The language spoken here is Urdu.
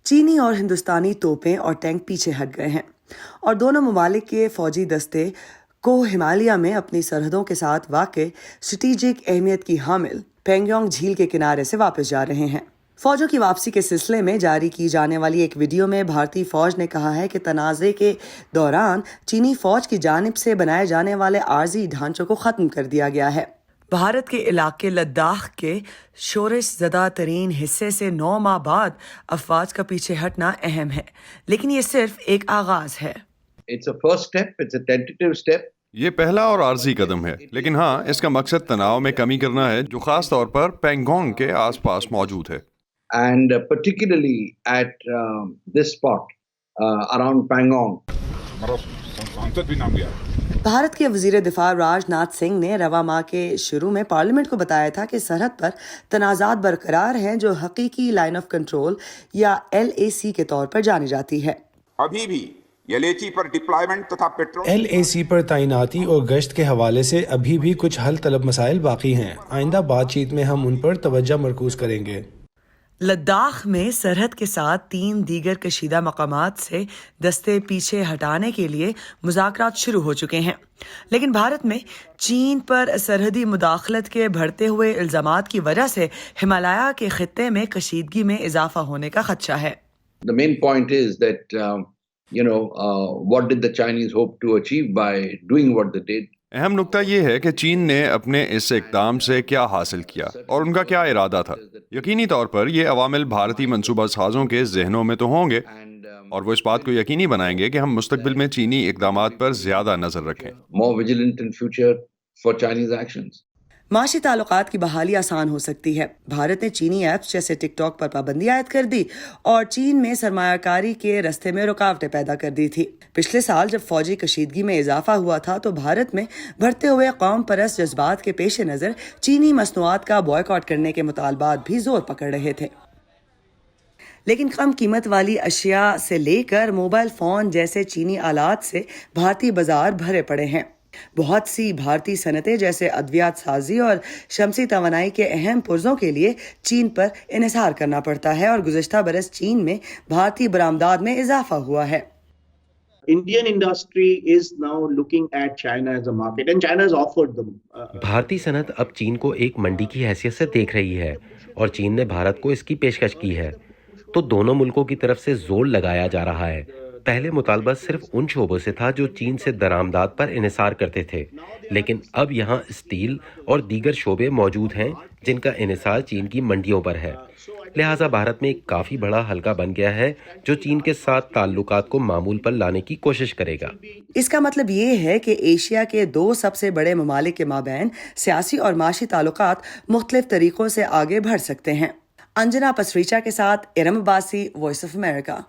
چینی اور ہندوستانی توپیں اور ٹینک پیچھے ہٹ گئے ہیں اور دونوں ممالک کے فوجی دستے کو ہمالیہ میں اپنی سرحدوں کے ساتھ واقع اسٹریٹجک اہمیت کی حامل پینگونگ جھیل کے کنارے سے واپس جا رہے ہیں۔ فوجوں کی واپسی کے سلسلے میں جاری کی جانے والی ایک ویڈیو میں بھارتی فوج نے کہا ہے کہ تنازع کے دوران چینی فوج کی جانب سے بنائے جانے والے عارضی ڈھانچوں کو ختم کر دیا گیا ہے۔ بھارت کے علاقے لداخ کے شورش زدہ ترین حصے سے 9 ماہ بعد افواج کا پیچھے ہٹنا اہم ہے، لیکن یہ صرف ایک آغاز ہے۔ یہ پہلا اور عارضی قدم ہے، لیکن ہاں اس کا مقصد تناؤ میں کمی کرنا ہے جو خاص طور پر پینگونگ کے آس پاس موجود ہے۔ And particularly at this spot around Pangong. Bharat کے وزیر دفاع راج ناتھ سنگھ نے رواں ماہ کے شروع میں پارلیمنٹ کو بتایا تھا کہ سرحد پر تنازعات برقرار ہیں جو حقیقی لائن آف کنٹرول یا LAC کے طور پر جانی جاتی ہے۔ ابھی بھی LAC پر ڈپلائمنٹ تથા پیٹرول LAC پر تعیناتی اور گشت کے حوالے سے ابھی بھی کچھ حل طلب مسائل باقی ہیں۔ آئندہ بات چیت میں ہم ان پر توجہ مرکوز کریں گے۔ لداخ میں سرحد کے ساتھ 3 دیگر کشیدہ مقامات سے دستے پیچھے ہٹانے کے لیے مذاکرات شروع ہو چکے ہیں، لیکن بھارت میں چین پر سرحدی مداخلت کے بڑھتے ہوئے الزامات کی وجہ سے ہمالیہ کے خطے میں کشیدگی میں اضافہ ہونے کا خدشہ ہے۔ The main point is that what did the Chinese hope to achieve by doing what they did? اہم نکتہ یہ ہے کہ چین نے اپنے اس اقدام سے کیا حاصل کیا اور ان کا کیا ارادہ تھا۔ یقینی طور پر یہ عوامل بھارتی منصوبہ سازوں کے ذہنوں میں تو ہوں گے اور وہ اس بات کو یقینی بنائیں گے کہ ہم مستقبل میں چینی اقدامات پر زیادہ نظر رکھیں۔ More vigilant in future for Chinese actions. معاشی تعلقات کی بحالی آسان ہو سکتی ہے۔ بھارت نے چینی ایپس جیسے ٹک ٹاک پر پابندی عائد کر دی اور چین میں سرمایہ کاری کے راستے میں رکاوٹیں پیدا کر دی تھی۔ پچھلے سال جب فوجی کشیدگی میں اضافہ ہوا تھا تو بھارت میں بڑھتے ہوئے قوم پرست جذبات کے پیش نظر چینی مصنوعات کا بائیکاٹ کرنے کے مطالبات بھی زور پکڑ رہے تھے۔ لیکن کم قیمت والی اشیاء سے لے کر موبائل فون جیسے چینی آلات سے بھارتی بازار بھرے پڑے ہیں۔ بہت سی بھارتی صنعتیں جیسے ادویات سازی اور شمسی توانائی کے اہم پرزوں کے لیے چین پر انحصار کرنا پڑتا ہے اور گزشتہ برس چین میں بھارتی برآمدات میں اضافہ ہوا ہے۔ Indian industry is now looking at China as a market and China has offered them. بھارتی صنعت اب چین کو ایک منڈی کی حیثیت سے دیکھ رہی ہے اور چین نے بھارت کو اس کی پیشکش کی ہے، تو دونوں ملکوں کی طرف سے زور لگایا جا رہا ہے۔ پہلے مطالبہ صرف ان شعبوں سے تھا جو چین سے درآمدات پر انحصار کرتے تھے، لیکن اب یہاں اسٹیل اور دیگر شعبے موجود ہیں جن کا انحصار چین کی منڈیوں پر ہے، لہٰذا بھارت میں ایک کافی بڑا حلقہ بن گیا ہے جو چین کے ساتھ تعلقات کو معمول پر لانے کی کوشش کرے گا۔ اس کا مطلب یہ ہے کہ ایشیا کے 2 سب سے بڑے ممالک کے مابین سیاسی اور معاشی تعلقات مختلف طریقوں سے آگے بڑھ سکتے ہیں۔ انجنا پسریچا کے ساتھ Iram Abbasi, voice of America.